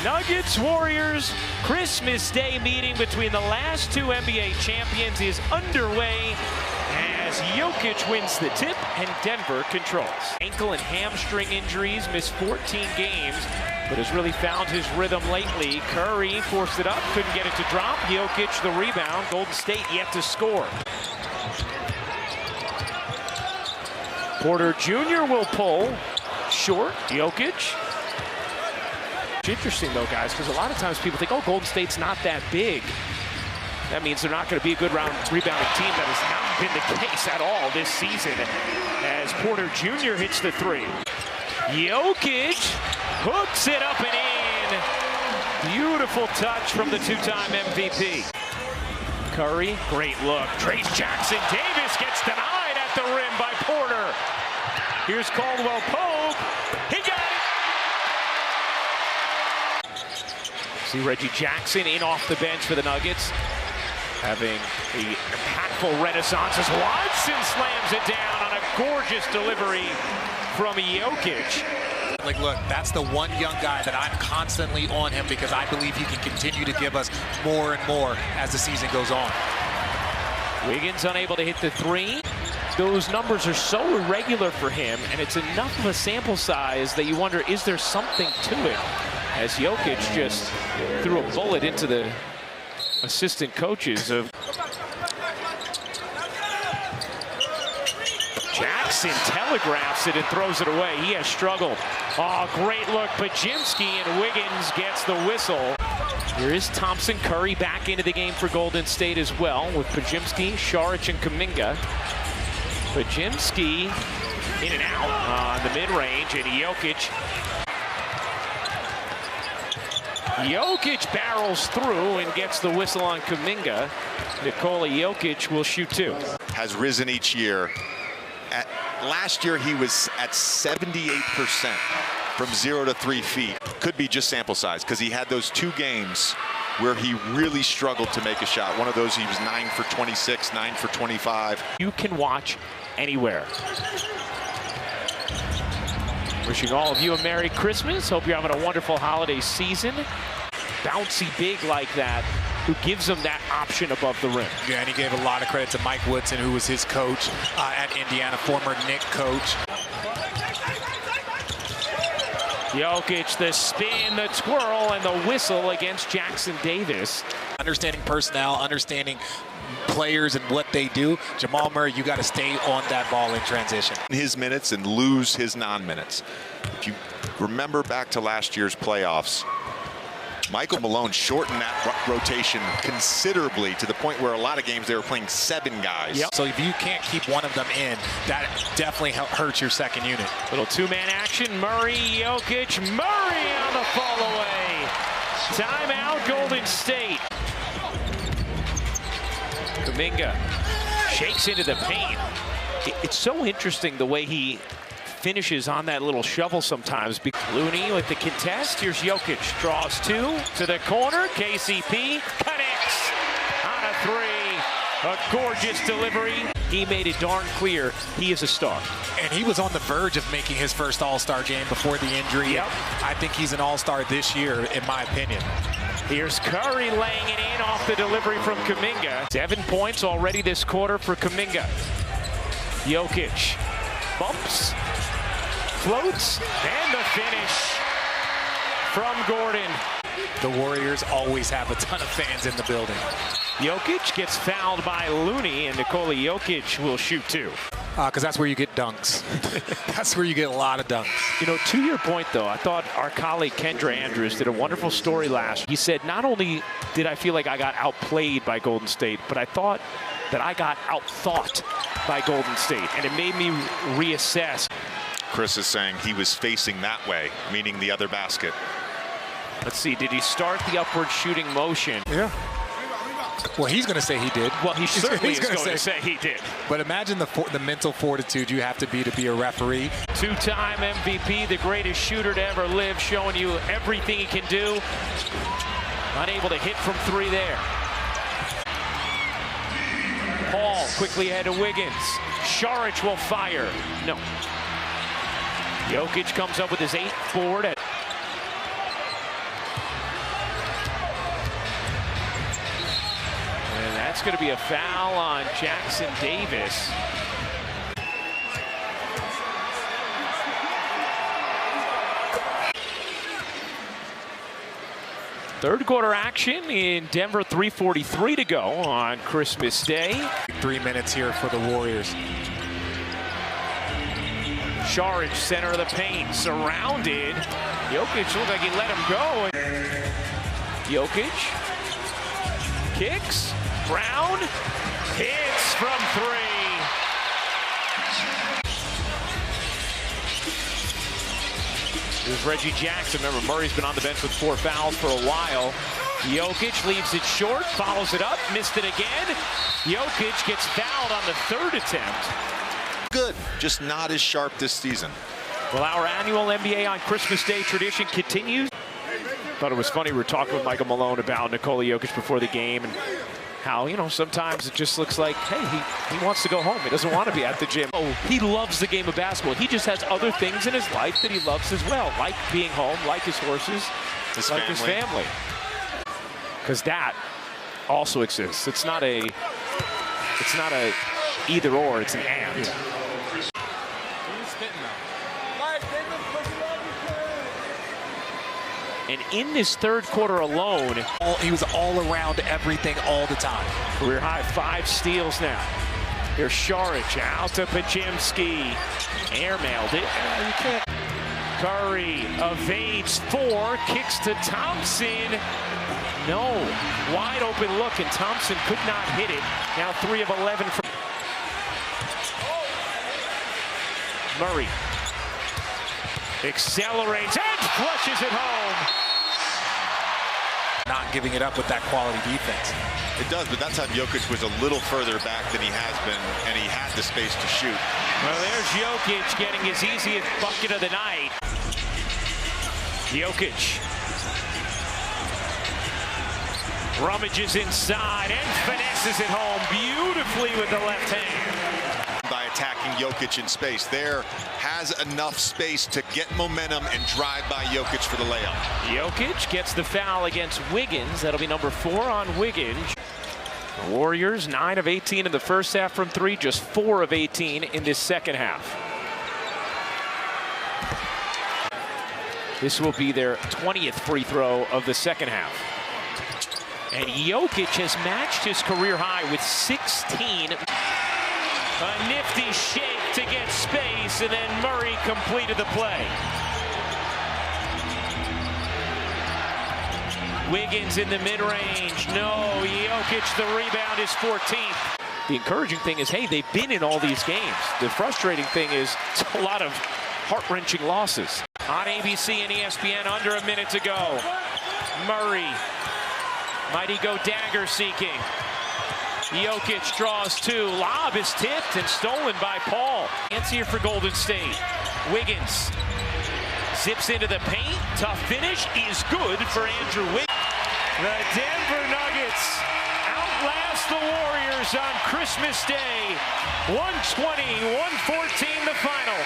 Nuggets Warriors Christmas Day meeting between the last two NBA champions is underway as Jokic wins the tip and Denver controls. Ankle and hamstring injuries, missed 14 games, but has really found his rhythm lately. Curry forced it up, couldn't get it to drop. Jokic the rebound. Golden State yet to score. Porter Jr. will pull. Short. Jokic. It's interesting though, guys, because a lot of times people think, oh, Golden State's not that big. That means they're not going to be a good rebounding team. That has not been the case at all this season as Porter Jr. hits the three. Jokic hooks it up and in. Beautiful touch from the two-time MVP. Curry, great look. Trace Jackson Davis gets denied at the rim by Porter. Here's Caldwell Pope. He got it. See Reggie Jackson in off the bench for the Nuggets, having an impactful renaissance as Watson slams it down on a gorgeous delivery from Jokic. Like, look, that's the one young guy that I'm constantly on him because I believe he can continue to give us more and more as the season goes on. Wiggins unable to hit the three. Those numbers are so irregular for him, and it's enough of a sample size that you wonder, is there something to it? As Jokic just threw a bullet into the assistant coaches of Jackson telegraphs it and throws it away. He has struggled. Oh, great look. Pajimski and Wiggins gets the whistle. Here is Thompson. Curry back into the game for Golden State as well with Pajimski, Saric, and Kuminga. Pajimski in and out on the mid-range, and Jokic barrels through and gets the whistle on Kuminga. Nikola Jokic will shoot two. Has risen each year. Last year he was at 78% from 0 to 3 feet. Could be just sample size because he had those 2 games where he really struggled to make a shot. One of those he was 9 for 26, 9 for 25. You can watch anywhere. Wishing all of you a Merry Christmas. Hope you're having a wonderful holiday season. Bouncy big like that, who gives him that option above the rim. Yeah, and he gave a lot of credit to Mike Woodson, who was his coach at Indiana, former Knick coach. Jokic, the spin, the twirl, and the whistle against Jackson Davis. Understanding personnel, understanding players and what they do. Jamal Murray, you got to stay on that ball in transition. His minutes and lose his non-minutes. If you remember back to last year's playoffs, Michael Malone shortened that rotation considerably to the point where a lot of games they were playing 7 guys. Yep. So if you can't keep one of them in, that definitely hurts your second unit. Little two-man action. Murray, Jokic, Murray on the fall away. Timeout, Golden State. Kuminga shakes into the paint. It's so interesting the way he finishes on that little shovel sometimes. Looney with the contest. Here's Jokic. Draws 2 to the corner. KCP connects on a 3. A gorgeous delivery. He made it darn clear he is a star. And he was on the verge of making his first All-Star game before the injury. Yep. I think he's an All-Star this year, in my opinion. Here's Curry laying it in off the delivery from Kuminga. 7 points already this quarter for Kuminga. Jokic bumps, floats, and the finish from Gordon. The Warriors always have a ton of fans in the building. Jokic gets fouled by Looney, and Nikola Jokic will shoot 2. Because that's where you get dunks. That's where you get a lot of dunks. You know, to your point, though, I thought our colleague Kendra Andrews did a wonderful story last. He said, not only did I feel like I got outplayed by Golden State, but I thought that I got outthought by Golden State, and it made me reassess. Chris is saying he was facing that way, meaning the other basket. Let's see, did he start the upward shooting motion? Yeah. Well, he's going to say he did. Well, he certainly is going to say he did. But imagine the mental fortitude you have to be a referee. Two-time MVP, the greatest shooter to ever live, showing you everything he can do. Unable to hit from 3 there. Paul quickly ahead to Wiggins. Saric will fire. No. Jokic comes up with his 8th board. That's going to be a foul on Jackson Davis. Third quarter action in Denver, 3:43 to go on Christmas Day. 3 minutes here for the Warriors. Saric, center of the paint, surrounded. Jokic looked like he let him go. Jokic kicks. Brown hits from three. Here's Reggie Jackson. Remember, Murray's been on the bench with 4 fouls for a while. Jokic leaves it short, follows it up, missed it again. Jokic gets fouled on the 3rd attempt. Good, just not as sharp this season. Well, our annual NBA on Christmas Day tradition continues. Thought it was funny, we were talking with Michael Malone about Nikola Jokic before the game and how, you know, sometimes it just looks like, hey, he wants to go home. He doesn't want to be at the gym. Oh, he loves the game of basketball. He just has other things in his life that he loves as well, like being home, like his horses, like his family. Because that also exists. It's not a either or, it's an and. Yeah. And in this third quarter alone, He was all around everything all the time. Career high 5 steals now. Here's Saric out to Pajemski. Airmailed it. You can't. Curry evades 4, kicks to Thompson. No. Wide open look, and Thompson could not hit it. Now 3 of 11 from Murray. Accelerates and flushes it home. Not giving it up with that quality defense. It does, but that time Jokic was a little further back than he has been, and he had the space to shoot. Well, there's Jokic getting his easiest bucket of the night. Jokic rummages inside and finesses it home beautifully with the left hand. By attacking Jokic in space. There has enough space to get momentum and drive by Jokic for the layup. Jokic gets the foul against Wiggins. That'll be number 4 on Wiggins. The Warriors 9 of 18 in the first half from 3, just 4 of 18 in this second half. This will be their 20th free throw of the second half. And Jokic has matched his career high with 16. A nifty shake to get space, and then Murray completed the play. Wiggins in the mid-range. No, Jokic, the rebound is 14th. The encouraging thing is, hey, they've been in all these games. The frustrating thing is it's a lot of heart-wrenching losses. On ABC and ESPN, under a minute to go. Murray. Might he go dagger seeking? Jokic draws 2. Lob is tipped and stolen by Paul. It's here for Golden State. Wiggins zips into the paint. Tough finish is good for Andrew Wiggins. The Denver Nuggets outlast the Warriors on Christmas Day. 120-114 the final.